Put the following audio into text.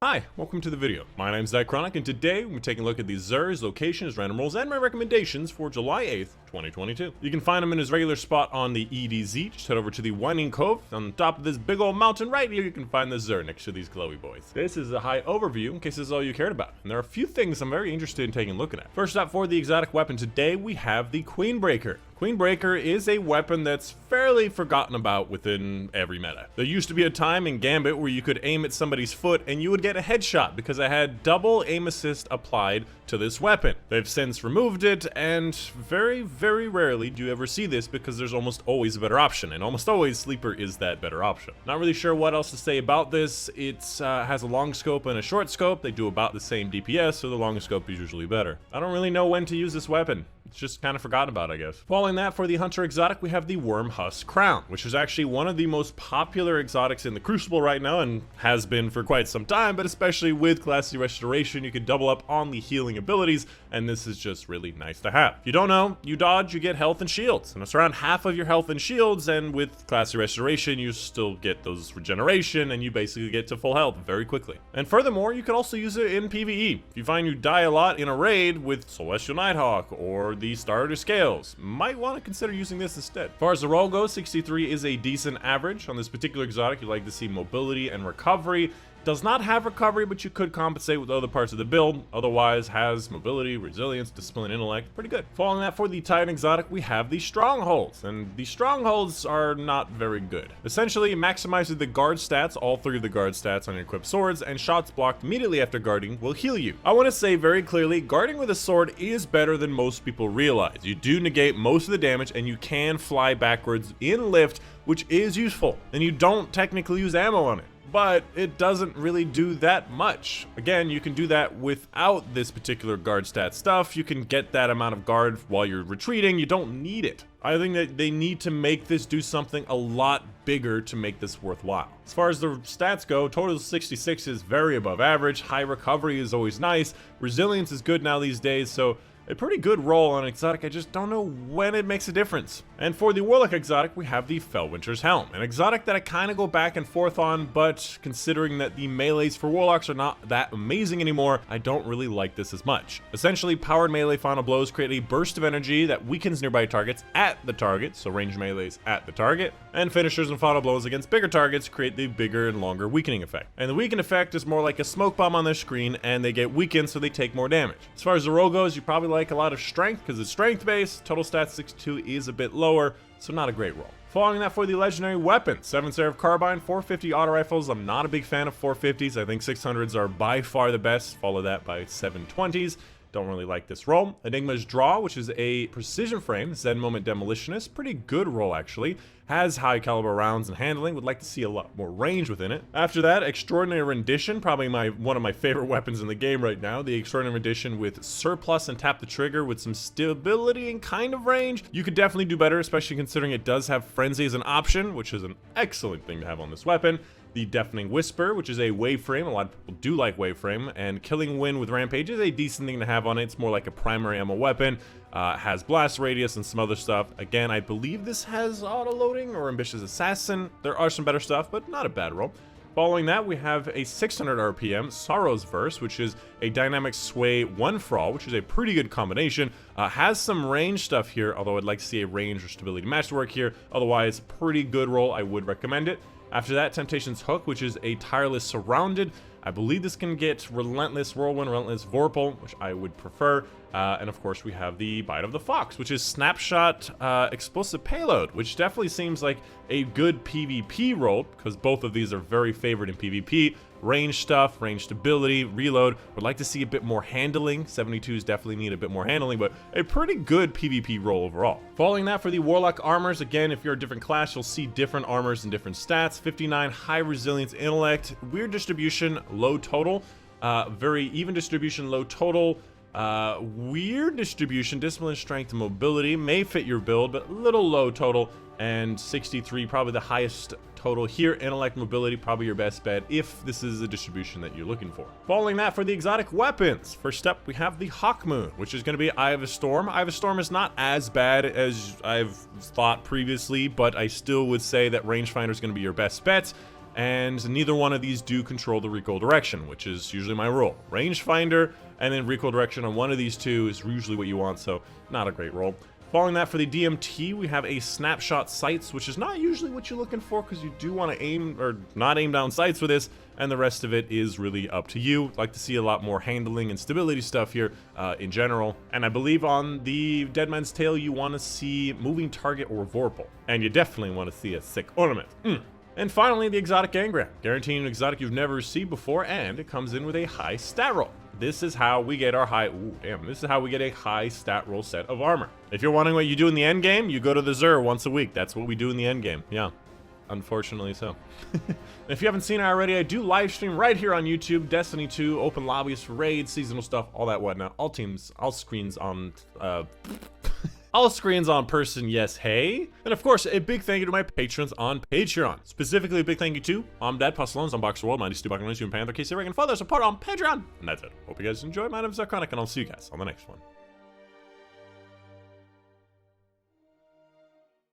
Hi, welcome to the video. My name's Dychronic, and today we're taking a look at the Xur's locations, random rolls, and my recommendations for July 8th, 2022. You can find him in his regular spot on the EDZ. Just head over to the Winding Cove. On top of this big old mountain right here, you can find the Xur next to these glowy boys. This is a high overview in case this is all you cared about. And there are a few things I'm very interested in taking a look at. First up, for the exotic weapon today, we have the Queenbreaker. Queenbreaker is a weapon that's fairly forgotten about within every meta. There used to be a time in Gambit where you could aim at somebody's foot and you would get a headshot because it had double aim assist applied to this weapon. They've since removed it, and very, very rarely do you ever see this because there's almost always a better option, and almost always Sleeper is that better option. Not really sure what else to say about this. It has a long scope and a short scope. They do about the same DPS, so the long scope is usually better. I don't really know when to use this weapon. It's just kind of forgotten about, I guess. Following that, for the Hunter exotic, we have the Worm Husk Crown, which is actually one of the most popular exotics in the Crucible right now, and has been for quite some time, but especially with Class C Restoration, you can double up on the healing abilities, and this is just really nice to have. If you don't know, you dodge, you get health and shields, and it's around half of your health and shields, and with Class C Restoration, you still get those regeneration, and you basically get to full health very quickly. And furthermore, you can also use it in PvE. If you find you die a lot in a raid with Celestial Nighthawk, or the Starter Scales, might want to consider using this instead. As far as the roll goes, 63 is a decent average. On this particular exotic, you like to see mobility and recovery. Does not have recovery, but you could compensate with other parts of the build. Otherwise, has mobility, resilience, discipline, intellect. Pretty good. Following that, for the Titan exotic, we have the Strongholds, and the Strongholds are not very good. Essentially, it maximizes the guard stats, all three of the guard stats on your equipped swords, and shots blocked immediately after guarding will heal you. I want to say very clearly, guarding with a sword is better than most people realize. You do negate most of the damage, and you can fly backwards in lift, which is useful, and you don't technically use ammo on it. But it doesn't really do that much. Again, you can do that without this particular guard stat stuff. You can get that amount of guard while you're retreating. You don't need it. I think that they need to make this do something a lot bigger to make this worthwhile. As far as the stats go, total 66 is very above average. High recovery is always nice. Resilience is good now these days, so a pretty good roll on exotic. I just don't know when it makes a difference. And for the Warlock exotic, we have the Fellwinter's Helm, an exotic that I kind of go back and forth on, but considering that the melees for Warlocks are not that amazing anymore, I don't really like this as much. Essentially, powered melee final blows create a burst of energy that weakens nearby targets at the target, so ranged melees at the target, and finishers and final blows against bigger targets create the bigger and longer weakening effect. And the weaken effect is more like a smoke bomb on their screen, and they get weakened so they take more damage. As far as the roll goes, you probably like a lot of strength because it's strength based. Total stats 62 is a bit lower, so not a great roll. Following that, for the legendary weapon, 7 Seraph Carbine, 450 auto rifles. I'm not a big fan of 450s. I think 600s are by far the best. Follow that by 720s. Don't really like this roll. Enigma's Draw, which is a precision frame Zen Moment Demolitionist. Pretty good roll, actually. Has high caliber rounds and handling. Would like to see a lot more range within it. After that, Extraordinary Rendition, probably one of my favorite weapons in the game right now. The Extraordinary Rendition with surplus and tap the trigger with some stability and kind of range. You could definitely do better, especially considering it does have Frenzy as an option, which is an excellent thing to have on this weapon. The Deafening Whisper, which is a wave frame. A lot of people do like wave frame, and Killing Wind with Rampage is a decent thing to have on it. It's more like a primary ammo weapon. Has blast radius and some other stuff. Again, I believe this has auto loading or Ambitious Assassin. There are some better stuff, but not a bad roll. Following that, we have a 600 RPM Sorrow's Verse, which is a dynamic sway 1 for all, which is a pretty good combination. Has some range stuff here, although I'd like to see a range or stability match work here. Otherwise, pretty good roll. I would recommend it. After that, Temptation's Hook, which is a tireless surrounded. I believe this can get Relentless Whirlwind, Relentless Vorpal, which I would prefer. And of course, we have the Bite of the Fox, which is Snapshot Explosive Payload, which definitely seems like a good PvP roll, because both of these are very favored in PvP. Range stuff, range stability, reload. Would like to see a bit more handling. 72s definitely need a bit more handling, but a pretty good PvP roll overall. Following that, for the Warlock armors, again, if you're a different class, you'll see different armors and different stats. 59, high resilience, intellect, weird distribution, low total, very even distribution, low total. Weird distribution, discipline, strength, and mobility may fit your build, but a little low total. And 63, probably the highest total here. Intellect, mobility, probably your best bet if this is a distribution that you're looking for. Following that, for the exotic weapons, first up we have the Hawkmoon, which is going to be Eye of a Storm. Eye of a Storm is not as bad as I've thought previously, but I still would say that rangefinder is going to be your best bet. and neither one of these do control the recoil direction, which is usually my rule. Rangefinder and then recoil direction on one of these two is usually what you want, so not a great roll. Following that, for the DMT, we have a snapshot sights, which is not usually what you're looking for because you do want to aim or not aim down sights with this, and the rest of it is really up to you. Like to see a lot more handling and stability stuff here in general. And I believe on the Dead Man's Tale, you want to see moving target or Vorpal, and you definitely want to see a sick ornament. And finally, the exotic engram, guaranteeing an exotic you've never received before, and it comes in with a high stat roll. This is how we get our this is how we get a high stat roll set of armor. If you're wondering what you do in the end game, you go to the Xur once a week. That's what we do in the end game. Yeah, unfortunately so. If you haven't seen it already, I do live stream right here on YouTube, Destiny 2, open lobbies for raids, seasonal stuff, all that whatnot. All teams, all screens on, all screens on person, yes, hey. And of course, a big thank you to my patrons on Patreon. Specifically, a big thank you to Dad, Postalones, Unboxer World, Mighty Stu, Buckingham, Panther, Casey Reagan, Father, support on Patreon. And that's it. Hope you guys enjoyed. My name is Dychronic, and I'll see you guys on the next one.